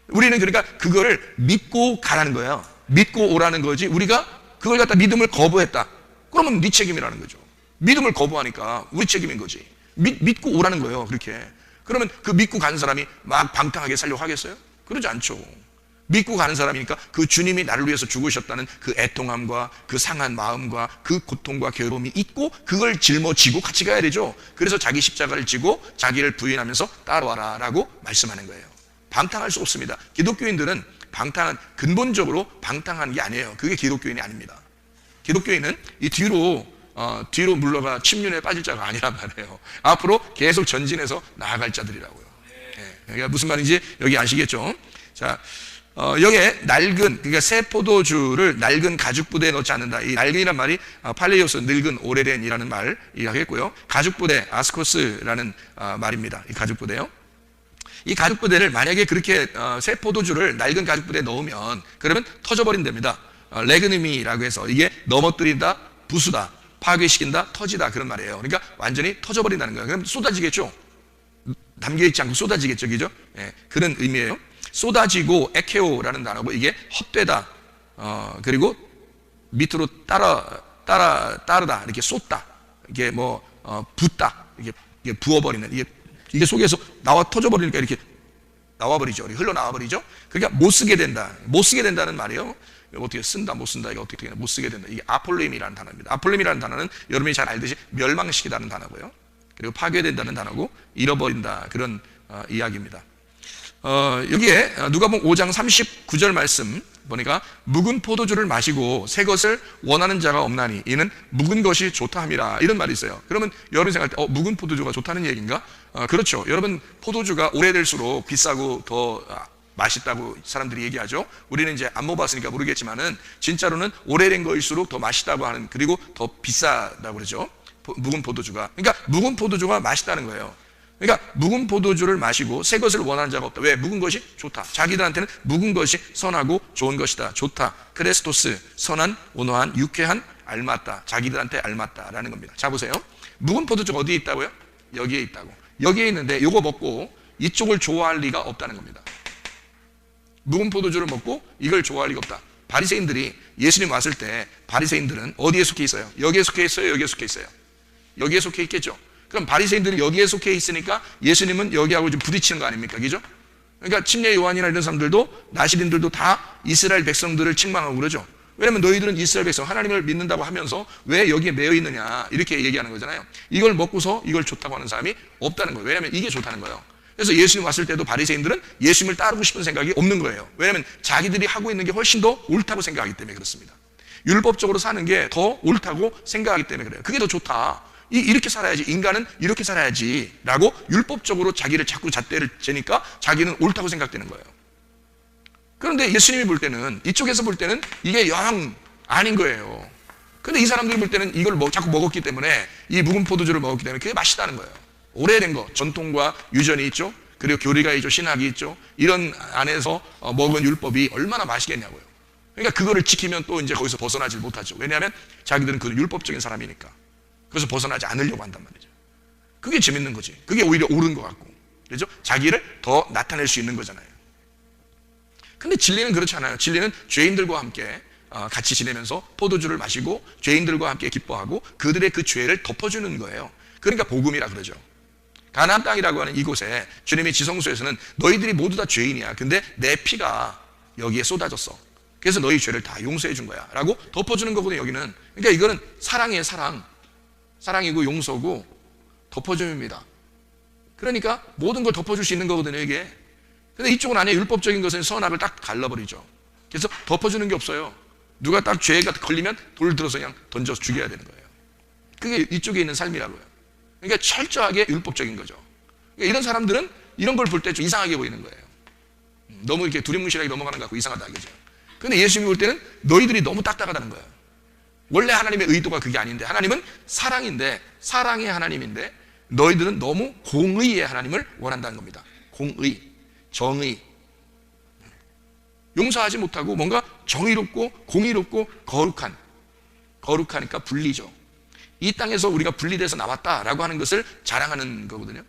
S1: 우리는 그러니까 그거를 믿고 가라는 거예요. 믿고 오라는 거지. 우리가 그걸 갖다 믿음을 거부했다. 그러면 네 책임이라는 거죠. 믿음을 거부하니까 우리 책임인 거지. 믿고 오라는 거예요. 그렇게. 그러면 그 믿고 가는 사람이 막 방탕하게 살려고 하겠어요? 그러지 않죠. 믿고 가는 사람이니까 그 주님이 나를 위해서 죽으셨다는 그 애통함과 그 상한 마음과 그 고통과 괴로움이 있고 그걸 짊어지고 같이 가야 되죠. 그래서 자기 십자가를 지고 자기를 부인하면서 따라와라 라고 말씀하는 거예요. 방탕할 수 없습니다. 기독교인들은 근본적으로 방탕한 게 아니에요. 그게 기독교인이 아닙니다. 기독교인은 이 뒤로 물러가 침륜에 빠질 자가 아니란 말이에요. 앞으로 계속 전진해서 나아갈 자들이라고요. 그러니까 무슨 말인지 여기 아시겠죠? 자, 여기에 그러니까 새 포도주를 낡은 가죽 부대에 넣지 않는다. 이 낡은이란 말이 팔레이오스, 늙은, 오래된이라는 말 이야기했고요. 가죽 부대, 아스코스라는 말입니다. 이 가죽 부대요. 이 가죽 부대를 만약에 그렇게 새 포도주를 낡은 가죽 부대에 넣으면 그러면 터져버린답니다. 레그니미라고 해서 이게 넘어뜨린다, 부수다, 파괴시킨다, 터지다 그런 말이에요. 그러니까 완전히 터져버린다는 거예요. 그럼 쏟아지겠죠. 담겨있지 않고 쏟아지겠죠, 그죠? 그런 의미예요. 쏟아지고 에케오라는 단어고 이게 헛되다, 그리고 밑으로 따르다, 이렇게 쏟다, 이게 붓다, 이게 부어버리는, 이게 속에서 터져버리니까 이렇게 나와버리죠. 흘러나와버리죠. 그러니까 못 쓰게 된다는 말이에요. 어떻게 쓴다, 못 쓴다, 이거 어떻게 못 쓰게 된다. 이게 아폴렘이라는 단어입니다. 아폴렘이라는 단어는 여러분이 잘 알듯이 멸망시키다는 단어고요. 그리고 파괴된다는 단어고 잃어버린다 그런 이야기입니다. 여기에 누가복음 5장 39절 말씀 보니까 묵은 포도주를 마시고 새 것을 원하는 자가 없나니 이는 묵은 것이 좋다 함이라 이런 말이 있어요. 그러면 여러분 생각할 때 묵은 포도주가 좋다는 얘기인가? 그렇죠. 여러분 포도주가 오래될수록 비싸고 더 맛있다고 사람들이 얘기하죠. 우리는 이제 안 먹어봤으니까 모르겠지만은 진짜로는 오래된 거일수록 더 맛있다고 하는, 그리고 더 비싸다고 그러죠. 묵은 포도주가. 그러니까 묵은 포도주가 맛있다는 거예요. 그러니까 묵은 포도주를 마시고 새 것을 원하는 자가 없다. 왜? 묵은 것이 좋다. 자기들한테는 묵은 것이 선하고 좋은 것이다. 좋다. 크레스토스, 선한, 온화한, 유쾌한, 알맞다. 자기들한테 알맞다라는 겁니다. 자 보세요. 묵은 포도주가 어디에 있다고요? 여기에 있다고. 여기에 있는데 이거 먹고 이쪽을 좋아할 리가 없다는 겁니다. 묵은 포도주를 먹고 이걸 좋아할 리가 없다. 바리새인들이 예수님 왔을 때 바리새인들은 어디에 속해 있어요? 여기에 속해 있어요? 여기에 속해 있어요? 여기에 속해 있겠죠. 그럼 바리새인들이 여기에 속해 있으니까 예수님은 여기하고 좀 부딪히는 거 아닙니까? 그죠? 그러니까 침례 요한이나 이런 사람들도, 나시린들도 다 이스라엘 백성들을 책망하고 그러죠. 왜냐면 너희들은 이스라엘 백성 하나님을 믿는다고 하면서 왜 여기에 매여 있느냐 이렇게 얘기하는 거잖아요. 이걸 먹고서 이걸 좋다고 하는 사람이 없다는 거예요. 왜냐면 이게 좋다는 거예요. 그래서 예수님 왔을 때도 바리새인들은 예수님을 따르고 싶은 생각이 없는 거예요. 왜냐면 자기들이 하고 있는 게 훨씬 더 옳다고 생각하기 때문에 그렇습니다. 율법적으로 사는 게 더 옳다고 생각하기 때문에 그래요. 그게 더 좋다. 이렇게 살아야지, 인간은 이렇게 살아야지 라고 율법적으로 자기를 자꾸 잣대를 재니까 자기는 옳다고 생각되는 거예요. 그런데 예수님이 볼 때는, 이쪽에서 볼 때는 이게 영 아닌 거예요. 근데 이 사람들이 볼 때는 이걸 자꾸 먹었기 때문에, 이 묵은 포도주를 먹었기 때문에 그게 맛있다는 거예요. 오래된 거, 전통과 유전이 있죠. 그리고 교리가 있죠. 신학이 있죠. 이런 안에서 먹은 율법이 얼마나 맛있겠냐고요. 그러니까 그거를 지키면 또 이제 거기서 벗어나지 못하죠. 왜냐하면 자기들은 그 율법적인 사람이니까. 그래서 벗어나지 않으려고 한단 말이죠. 그게 재밌는 거지. 그게 오히려 옳은 것 같고. 그렇죠? 자기를 더 나타낼 수 있는 거잖아요. 근데 진리는 그렇지 않아요. 진리는 죄인들과 함께 같이 지내면서 포도주를 마시고 죄인들과 함께 기뻐하고 그들의 그 죄를 덮어주는 거예요. 그러니까 복음이라 그러죠. 가나안 땅이라고 하는 이곳에 주님의 지성소에서는 너희들이 모두 다 죄인이야. 근데 내 피가 여기에 쏟아졌어. 그래서 너희 죄를 다 용서해 준 거야 라고 덮어주는 거거든요. 여기는. 그러니까 이거는 사랑이에요. 사랑이고 용서고 덮어줌입니다. 그러니까 모든 걸 덮어줄 수 있는 거거든요. 이게. 근데 이쪽은 아니에요. 율법적인 것은 선악을 딱 갈라버리죠. 그래서 덮어주는 게 없어요. 누가 딱 죄가 걸리면 돌 들어서 그냥 던져서 죽여야 되는 거예요. 그게 이쪽에 있는 삶이라고요. 그러니까 철저하게 율법적인 거죠. 그러니까 이런 사람들은 이런 걸 볼 때 좀 이상하게 보이는 거예요. 너무 이렇게 두리뭉실하게 넘어가는 것 같고 이상하다, 그죠? 근데 예수님이 볼 때는 너희들이 너무 딱딱하다는 거예요. 원래 하나님의 의도가 그게 아닌데, 하나님은 사랑인데, 사랑의 하나님인데 너희들은 너무 공의의 하나님을 원한다는 겁니다. 공의, 정의. 용서하지 못하고 뭔가 정의롭고 공의롭고 거룩하니까 분리죠. 이 땅에서 우리가 분리돼서 나왔다라고 하는 것을 자랑하는 거거든요.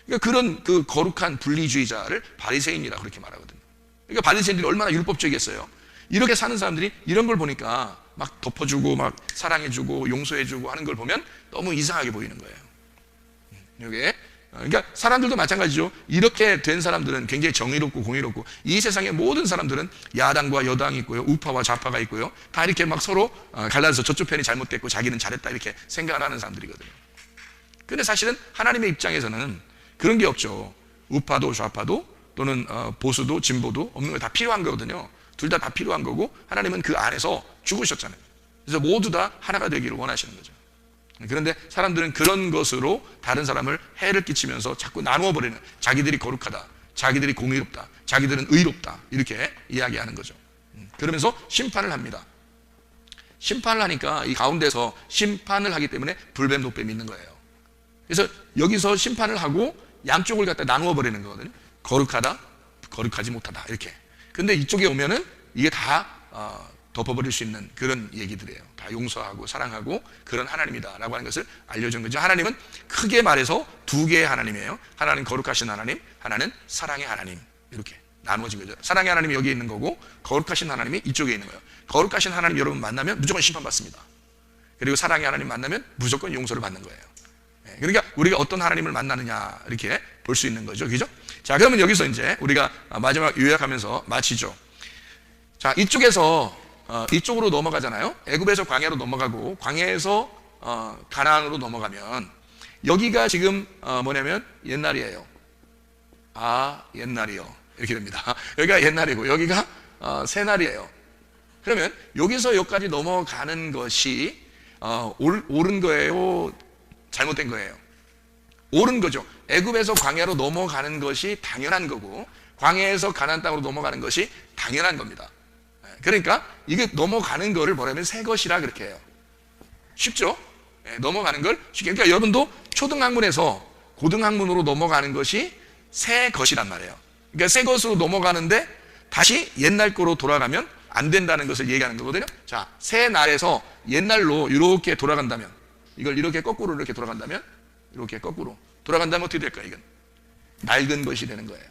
S1: 그러니까 그런 그 거룩한 분리주의자를 바리새인이라고 그렇게 말하거든요. 그러니까 바리새인들이 얼마나 율법적이겠어요. 이렇게 사는 사람들이 이런 걸 보니까 막 덮어주고 막 사랑해주고 용서해주고 하는 걸 보면 너무 이상하게 보이는 거예요. 이게 그러니까 사람들도 마찬가지죠. 이렇게 된 사람들은 굉장히 정의롭고 공의롭고, 이 세상의 모든 사람들은 야당과 여당이 있고요, 우파와 좌파가 있고요, 다 이렇게 막 서로 갈라서 저쪽 편이 잘못됐고 자기는 잘했다 이렇게 생각을 하는 사람들이거든요. 근데 사실은 하나님의 입장에서는 그런 게 없죠. 우파도 좌파도 또는 보수도 진보도 없는 거 다 필요한 거거든요. 둘 다 필요한 거고, 하나님은 그 안에서 죽으셨잖아요. 그래서 모두 다 하나가 되기를 원하시는 거죠. 그런데 사람들은 그런 것으로 다른 사람을 해를 끼치면서 자꾸 나누어 버리는, 자기들이 거룩하다, 자기들이 공의롭다, 자기들은 의롭다 이렇게 이야기하는 거죠. 그러면서 심판을 합니다. 심판을 하니까 이 가운데서 심판을 하기 때문에 불뱀 노뱀 있는 거예요. 그래서 여기서 심판을 하고 양쪽을 갖다 나누어 버리는 거거든요. 거룩하다, 거룩하지 못하다 이렇게. 근데 이쪽에 오면은 이게 다 덮어버릴 수 있는 그런 얘기들이에요. 다 용서하고 사랑하고 그런 하나님이다라고 하는 것을 알려준 거죠. 하나님은 크게 말해서 두 개의 하나님이에요. 하나는 거룩하신 하나님, 하나는 사랑의 하나님, 이렇게 나누어진 거죠. 사랑의 하나님이 여기 있는 거고, 거룩하신 하나님이 이쪽에 있는 거예요. 거룩하신 하나님 여러분 만나면 무조건 심판받습니다. 그리고 사랑의 하나님 만나면 무조건 용서를 받는 거예요. 그러니까 우리가 어떤 하나님을 만나느냐 이렇게 볼 수 있는 거죠. 그죠? 자, 그러면 여기서 이제 우리가 마지막 요약하면서 마치죠. 자, 이쪽에서 이쪽으로 넘어가잖아요. 애굽에서 광야로 넘어가고, 광야에서 가나안으로 넘어가면 여기가 지금 뭐냐면 옛날이에요. 아, 옛날이요. 이렇게 됩니다. 여기가 옛날이고 여기가 새날이에요. 그러면 여기서 여기까지 넘어가는 것이 옳은 거예요? 잘못된 거예요? 옳은 거죠. 애굽에서 광야로 넘어가는 것이 당연한 거고, 광야에서 가나안 땅으로 넘어가는 것이 당연한 겁니다. 그러니까 이게 넘어가는 거를 뭐라면 새 것이라 그렇게 해요. 쉽죠? 넘어가는 걸 쉽게. 그러니까 여러분도 초등학문에서 고등학문으로 넘어가는 것이 새 것이란 말이에요. 그러니까 새 것으로 넘어가는데 다시 옛날 거로 돌아가면 안 된다는 것을 얘기하는 거거든요. 자, 새 날에서 옛날로 이렇게 돌아간다면, 이걸 이렇게 거꾸로 이렇게 돌아간다면, 이렇게 거꾸로 돌아간다면 어떻게 될까요? 이건 낡은 것이 되는 거예요.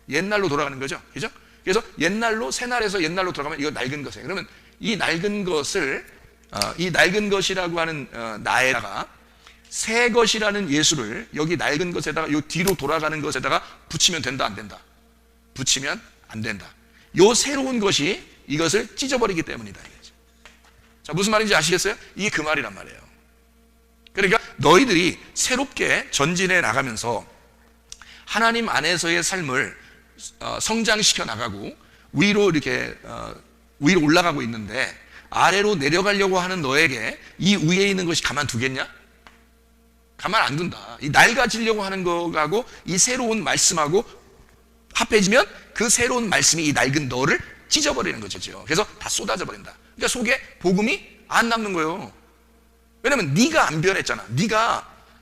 S1: 옛날로 돌아가는 거죠. 그죠? 그래서 옛날로, 새날에서 옛날로 돌아가면 이거 낡은 것이에요. 그러면 이 낡은 것을 이 낡은 것이라고 하는 나에다가 새 것이라는 예수를 여기 낡은 것에다가 요 뒤로 돌아가는 것에다가 붙이면 된다, 안 된다? 붙이면 안 된다. 요 새로운 것이 이것을 찢어버리기 때문이다. 자, 무슨 말인지 아시겠어요? 이게 그 말이란 말이에요. 그러니까 너희들이 새롭게 전진해 나가면서 하나님 안에서의 삶을 성장시켜 나가고 위로 이렇게 위로 올라가고 있는데, 아래로 내려가려고 하는 너에게 이 위에 있는 것이 가만두겠냐? 가만 안 둔다. 이 낡아지려고 하는 거하고 이 새로운 말씀하고 합해지면 그 새로운 말씀이 이 낡은 너를 찢어버리는 거죠. 그래서 다 쏟아져 버린다. 그러니까 속에 복음이 안 남는 거예요. 왜냐면 네가 안 변했잖아.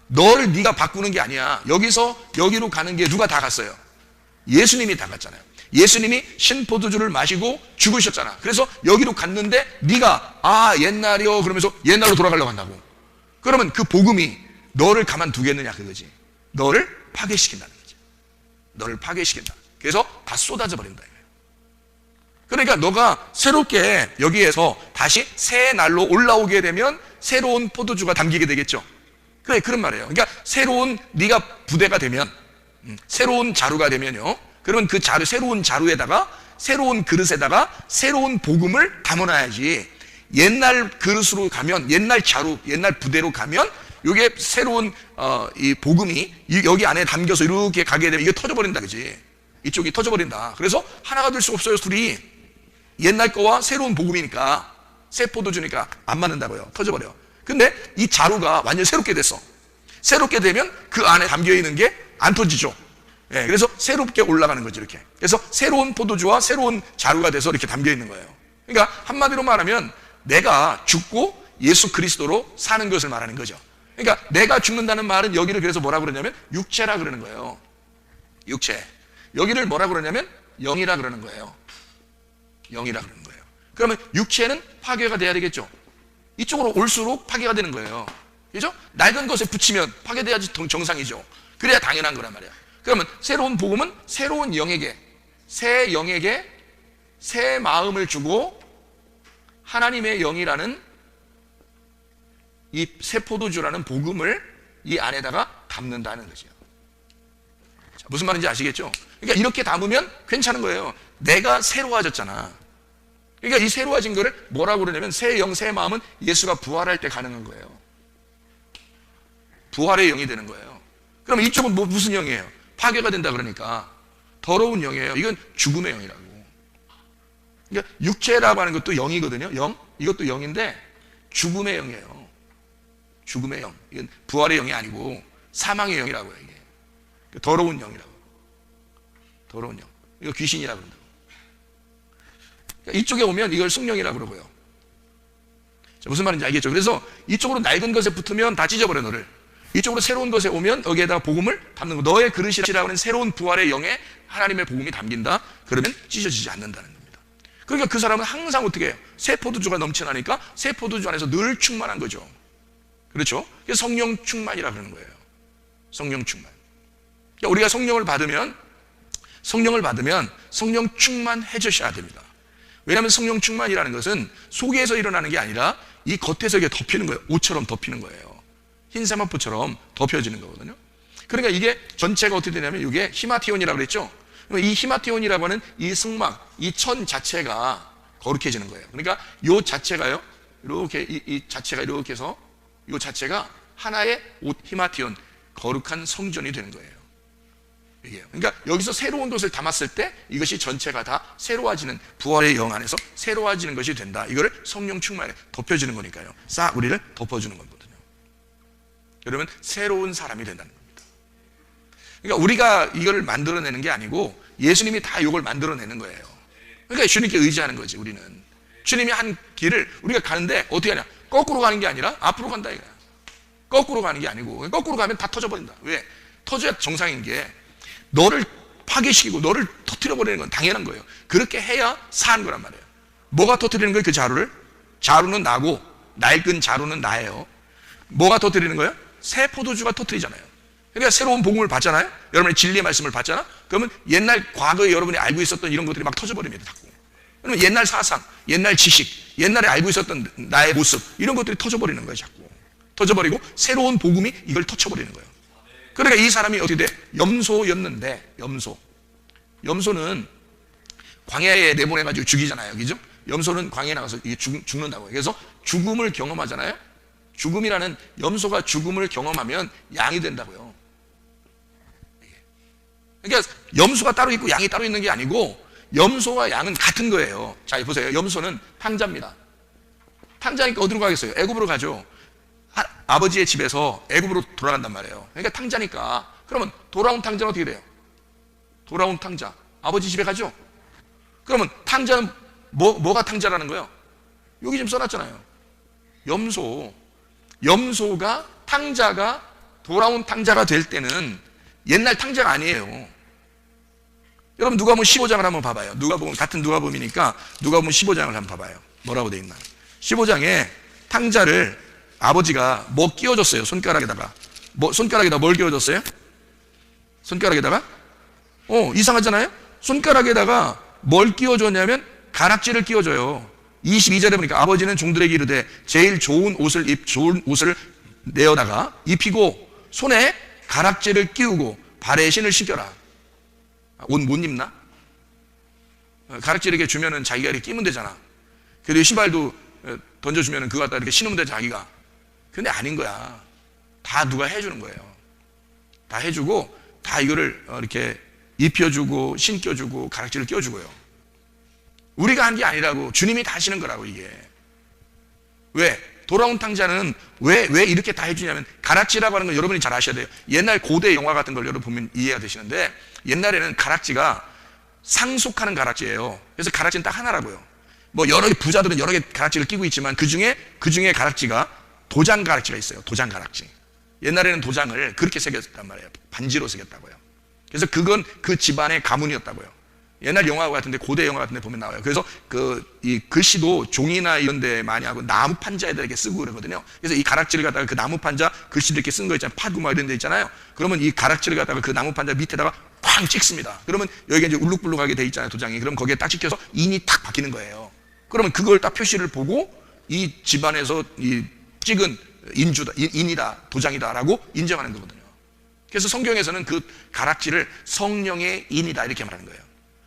S1: 너를 네가 바꾸는 게 아니야. 여기서 여기로 가는 게 누가 다 갔어요? 예수님이 다 갔잖아요. 예수님이 신포도주를 마시고 죽으셨잖아. 그래서 여기로 갔는데 네가 옛날이요 그러면서 옛날로 돌아가려고 한다고. 그러면 그 복음이 너를 가만두겠느냐 그거지. 너를 파괴시킨다는 거지. 너를 파괴시킨다. 그래서 다 쏟아져 버린다. 그러니까 너가 새롭게 여기에서 다시 새 날로 올라오게 되면 새로운 포도주가 담기게 되겠죠. 그래, 그런 말이에요. 그러니까 새로운 네가 부대가 되면, 새로운 자루가 되면요, 그러면 그 자루, 새로운 자루에다가 새로운 그릇에다가 새로운 복음을 담아놔야지. 옛날 그릇으로 가면, 옛날 자루, 옛날 부대로 가면 이게 새로운 이 복음이 여기 안에 담겨서 이렇게 가게 되면 이게 터져버린다, 그지? 이쪽이 터져버린다. 그래서 하나가 될 수 없어요, 둘이. 옛날 거와 새로운 복음이니까, 새 포도주니까 안 맞는다고요. 터져버려. 근데 이 자루가 완전 새롭게 됐어. 새롭게 되면 그 안에 담겨 있는 게 안 터지죠. 그래서 새롭게 올라가는 거죠, 이렇게. 그래서 새로운 포도주와 새로운 자루가 돼서 이렇게 담겨 있는 거예요. 그러니까 한마디로 말하면 내가 죽고 예수 그리스도로 사는 것을 말하는 거죠. 그러니까 내가 죽는다는 말은 여기를 그래서 뭐라 그러냐면 육체라 그러는 거예요. 육체. 여기를 뭐라 그러냐면 영이라 그러는 거예요. 영이라 그러는 거예요. 그러면 육체는 파괴가 돼야 되겠죠. 이쪽으로 올수록 파괴가 되는 거예요. 그죠? 낡은 것에 붙이면 파괴돼야지 정상이죠. 그래야 당연한 거란 말이야. 그러면 새로운 복음은 새로운 영에게, 새 영에게 새 마음을 주고 하나님의 영이라는 이 새 포도주라는 복음을 이 안에다가 담는다는 거죠. 자, 무슨 말인지 아시겠죠? 그러니까 이렇게 담으면 괜찮은 거예요. 내가 새로워졌잖아. 그러니까 이 새로워진 거를 뭐라고 그러냐면 새 영, 새 마음은 예수가 부활할 때 가능한 거예요. 부활의 영이 되는 거예요. 그럼 이쪽은 무슨 영이에요? 파괴가 된다 그러니까 더러운 영이에요. 이건 죽음의 영이라고. 그러니까 육체라고 하는 것도 영이거든요. 영, 이것도 영인데 죽음의 영이에요. 죽음의 영. 이건 부활의 영이 아니고 사망의 영이라고요. 이게 더러운 영이라고. 더러운 영. 이거 귀신이라고 그런다고. 그러니까 이쪽에 오면 이걸 성령이라고 그러고요. 자, 무슨 말인지 알겠죠? 그래서 이쪽으로 낡은 것에 붙으면 다 찢어버려 너를. 이쪽으로 새로운 것에 오면 여기에다 복음을 담는 거. 너의 그릇이라고 하는 새로운 부활의 영에 하나님의 복음이 담긴다. 그러면 찢어지지 않는다는 겁니다. 그러니까 그 사람은 항상 어떻게 해요? 새 포도주가 넘쳐나니까 새 포도주 안에서 늘 충만한 거죠. 그렇죠? 그래서 성령 충만이라고 그러는 거예요. 성령 충만. 그러니까 우리가 성령을 받으면 성령 충만해져야 됩니다. 왜냐하면 성령 충만이라는 것은 속에서 일어나는 게 아니라 이 겉에서 이게 덮이는 거예요. 옷처럼 덮이는 거예요. 흰 세마포처럼 덮여지는 거거든요. 그러니까 이게 전체가 어떻게 되냐면 이게 히마티온이라고 그랬죠. 이 히마티온이라고 하는 이 승막, 이 천 자체가 거룩해지는 거예요. 그러니까 이 자체가요, 이렇게 이 자체가 이렇게 해서 이 자체가 하나의 옷 히마티온, 거룩한 성전이 되는 거예요. 이게요. 그러니까 여기서 새로운 것을 담았을 때 이것이 전체가 다 새로워지는 부활의 영 안에서 새로워지는 것이 된다. 이거를 성령 충만에 덮여지는 거니까요. 싹 우리를 덮어주는 거거든요. 여러분 새로운 사람이 된다는 겁니다. 그러니까 우리가 이걸 만들어내는 게 아니고 예수님이 다 이걸 만들어내는 거예요. 그러니까 주님께 의지하는 거지. 우리는 주님이 한 길을 우리가 가는데 어떻게 하냐? 거꾸로 가는 게 아니라 앞으로 간다 이거야. 거꾸로 가는 게 아니고 거꾸로 가면 다 터져버린다. 왜? 터져야 정상인 게 너를 파괴시키고 너를 터뜨려버리는 건 당연한 거예요. 그렇게 해야 사는 거란 말이에요. 뭐가 터뜨리는 거예요? 그 자루를? 자루는 나고 낡은 자루는 나예요. 뭐가 터뜨리는 거예요? 새 포도주가 터뜨리잖아요. 그러니까 새로운 복음을 받잖아요. 여러분의 진리의 말씀을 받잖아. 그러면 옛날 과거에 여러분이 알고 있었던 이런 것들이 막 터져버립니다. 자꾸. 그러면 옛날 사상, 옛날 지식, 옛날에 알고 있었던 나의 모습 이런 것들이 터져버리는 거예요. 자꾸. 터져버리고 새로운 복음이 이걸 터쳐버리는 거예요. 그러니까 이 사람이 어떻게 돼? 염소였는데 염소는 광야에 내보내가지고 죽이잖아요. 그죠? 염소는 광야에 나가서 죽는다고요. 그래서 죽음을 경험하잖아요. 죽음이라는 염소가 죽음을 경험하면 양이 된다고요. 그러니까 염소가 따로 있고 양이 따로 있는 게 아니고 염소와 양은 같은 거예요. 자, 보세요. 염소는 탕자입니다. 탕자니까 어디로 가겠어요? 애굽으로 가죠. 아버지의 집에서 애굽으로 돌아간단 말이에요. 그러니까 탕자니까. 그러면 돌아온 탕자는 어떻게 돼요? 돌아온 탕자 아버지 집에 가죠. 그러면 탕자는 뭐가 탕자라는 거예요? 여기 지금 써놨잖아요. 염소가 탕자가 돌아온 탕자가 될 때는 옛날 탕자가 아니에요. 여러분 누가복음 15장을 한번 봐봐요. 누가복음 같은 누가복음이니까 누가복음 15장을 한번 봐봐요. 뭐라고 돼 있나? 15장에 탕자를 아버지가 뭐 끼워줬어요. 손가락에다가 손가락에다 뭘 끼워줬어요? 손가락에다가 이상하잖아요. 손가락에다가 뭘 끼워줬냐면 가락지를 끼워줘요. 22절에 보니까 아버지는 종들에게 이르되 제일 좋은 옷을 내어다가 입히고 손에 가락지를 끼우고 발에 신을 신겨라. 옷 못 입나? 가락지를 이렇게 주면은 자기가 이렇게 끼면 되잖아. 그리고 신발도 던져주면은 그거 갖다 이렇게 신으면 돼 자기가. 근데 아닌 거야. 다 누가 해주는 거예요. 다 해주고 다 이거를 이렇게 입혀주고 신겨주고 가락지를 끼워주고요. 우리가 한 게 아니라고. 주님이 다 하시는 거라고. 이게 왜? 돌아온 탕자는 왜 이렇게 다 해주냐면 가락지라고 하는 건 여러분이 잘 아셔야 돼요. 옛날 고대 영화 같은 걸 여러분 보면 이해가 되시는데 옛날에는 가락지가 상속하는 가락지예요. 그래서 가락지는 딱 하나라고요. 뭐 여러 개 부자들은 여러 개 가락지를 끼고 있지만 그 중에 가락지가 도장 가락지가 있어요. 도장 가락지. 옛날에는 도장을 그렇게 새겼단 말이에요. 반지로 새겼다고요. 그래서 그건 그 집안의 가문이었다고요. 옛날 영화 같은데 고대 영화 같은데 보면 나와요. 그래서 이 글씨도 종이나 이런 데 많이 하고 나무 판자에다 이렇게 쓰고 그러거든요. 그래서 이 가락지를 갖다가 그 나무 판자 글씨를 이렇게 쓴 거 있잖아요. 파구 막 이런 데 있잖아요. 그러면 이 가락지를 갖다가 그 나무 판자 밑에다가 쾅 찍습니다. 그러면 여기가 이제 울룩불룩하게 돼 있잖아요. 도장이. 그럼 거기에 딱 찍혀서 인이 탁 박히는 거예요. 그러면 그걸 딱 표시를 보고 이 집안에서 이 찍은 인이다, 도장이다라고 인정하는 거거든요. 그래서 성경에서는 그 가락지를 성령의 인이다 이렇게 말하는 거예요.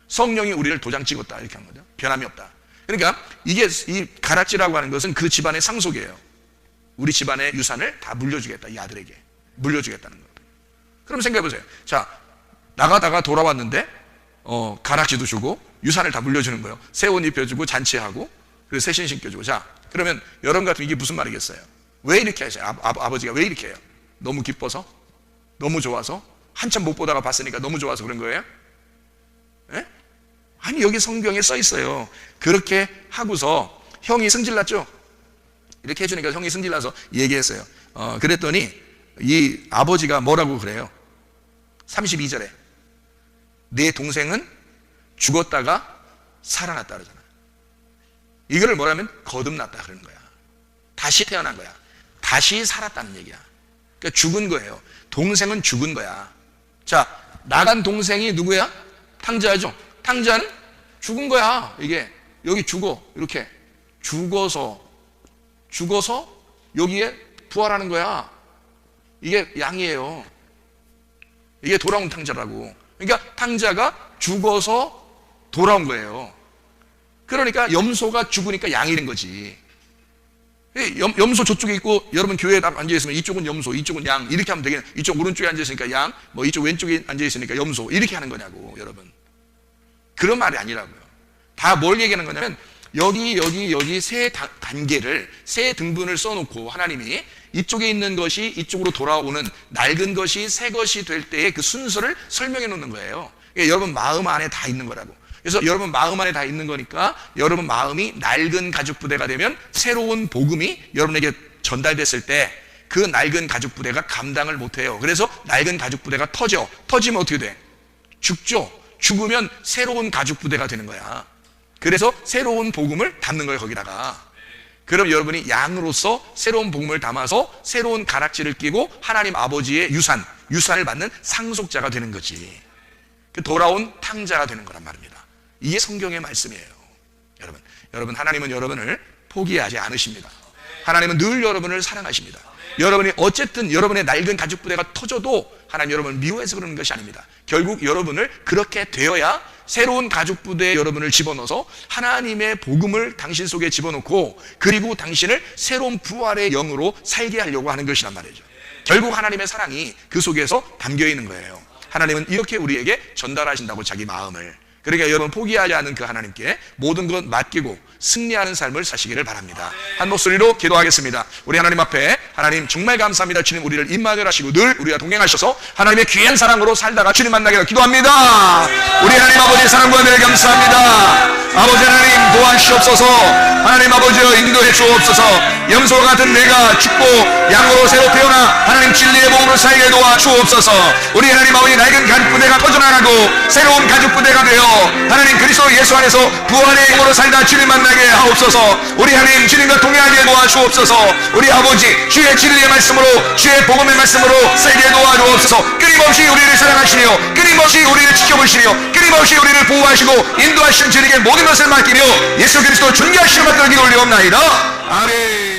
S1: 성령이 우리를 도장 찍었다 이렇게 하는 거죠. 변함이 없다. 그러니까 이게 이 가락지라고 하는 것은 그 집안의 상속이에요. 우리 집안의 유산을 다 물려주겠다, 이 아들에게 물려주겠다는 거예요. 그럼 생각해 보세요. 자, 나가다가 돌아왔는데 가락지도 주고 유산을 다 물려주는 거예요. 새 옷 입혀주고 잔치하고 그리고 새 신 신겨주고. 자, 그러면 여러분 같으면 이게 무슨 말이겠어요? 왜 이렇게 하세요? 아버지가 왜 이렇게 해요? 너무 기뻐서? 너무 좋아서? 한참 못 보다가 봤으니까 너무 좋아서 그런 거예요? 예? 아니, 여기 성경에 써 있어요. 그렇게 하고서 형이 승질났죠? 이렇게 해주니까 형이 승질나서 얘기했어요. 그랬더니 이 아버지가 뭐라고 그래요? 32절에 내 동생은 죽었다가 살아났다 그러잖아요. 이거를 뭐라면 거듭났다 그러는 거야. 다시 태어난 거야. 다시 살았다는 얘기야. 그러니까 죽은 거예요. 동생은 죽은 거야. 자, 나간 동생이 누구야? 탕자죠. 탕자는 죽은 거야. 이게 여기 죽어, 이렇게 죽어서 여기에 부활하는 거야. 이게 양이에요. 이게 돌아온 탕자라고. 그러니까 탕자가 죽어서 돌아온 거예요. 그러니까 염소가 죽으니까 양이 된 거지. 염소 저쪽에 있고 여러분 교회에 앉아있으면 이쪽은 염소, 이쪽은 양 이렇게 하면 되겠네. 이쪽 오른쪽에 앉아있으니까 양, 뭐 이쪽 왼쪽에 앉아있으니까 염소 이렇게 하는 거냐고. 여러분, 그런 말이 아니라고요. 다 뭘 얘기하는 거냐면 여기 세 단계를, 세 등분을 써놓고 하나님이 이쪽에 있는 것이 이쪽으로 돌아오는 낡은 것이 새 것이 될 때의 그 순서를 설명해 놓는 거예요. 그러니까 여러분 마음 안에 다 있는 거라고. 그래서 여러분 마음 안에 다 있는 거니까 여러분 마음이 낡은 가죽 부대가 되면 새로운 복음이 여러분에게 전달됐을 때 그 낡은 가죽 부대가 감당을 못해요. 그래서 낡은 가죽 부대가 터지면 어떻게 돼? 죽죠. 죽으면 새로운 가죽 부대가 되는 거야. 그래서 새로운 복음을 담는 거예요, 거기다가. 그럼 여러분이 양으로서 새로운 복음을 담아서 새로운 가락지를 끼고 하나님 아버지의 유산을 받는 상속자가 되는 거지. 그 돌아온 탕자가 되는 거란 말입니다. 이게 성경의 말씀이에요. 여러분 하나님은 여러분을 포기하지 않으십니다. 하나님은 늘 여러분을 사랑하십니다. 여러분이 어쨌든 여러분의 낡은 가죽 부대가 터져도 하나님 여러분을 미워해서 그러는 것이 아닙니다. 결국 여러분을 그렇게 되어야 새로운 가죽 부대에 여러분을 집어넣어서 하나님의 복음을 당신 속에 집어넣고 그리고 당신을 새로운 부활의 영으로 살게 하려고 하는 것이란 말이죠. 결국 하나님의 사랑이 그 속에서 담겨 있는 거예요. 하나님은 이렇게 우리에게 전달하신다고, 자기 마음을. 그러니까 여러분 포기하지 않은 그 하나님께 모든 것 맡기고 승리하는 삶을 사시기를 바랍니다. 한 목소리로 기도하겠습니다. 우리 하나님 앞에, 하나님 정말 감사합니다. 주님 우리를 임마누엘 하시고 늘 우리와 동행하셔서 하나님의 귀한 사랑으로 살다가 주님 만나게 해서 기도합니다. 우리 하나님 아버지의 사랑과 은혜를 감사합니다. 아버지 하나님 도와주시옵소서. 하나님 아버지여 인도해 주옵소서. 염소 같은 내가 죽고 양으로 새로 태어나 하나님 진리의 복음으로 살게 도와주옵소서. 우리 하나님 아버지 낡은 가죽 부대가 터져나가고 새로운 가죽 부대가 되어 하나님 그리스도 예수 안에서 부활의 영으로 살다 주님 만나게 하옵소서. 우리 하나님 주님과 동행하게 도와주옵소서. 우리 아버지 주의 진리의 말씀으로, 주의 복음의 말씀으로 살게 도와주옵소서. 끊임없이 우리를 사랑하시며 끊임없이 우리를 지켜보시며 끊임없이 우리를 보호하시고 인도하시는 주님께 모든 것을 맡기며 예수 그리스도 존귀하시는 받들어 기도 올리옵나이다. 아멘.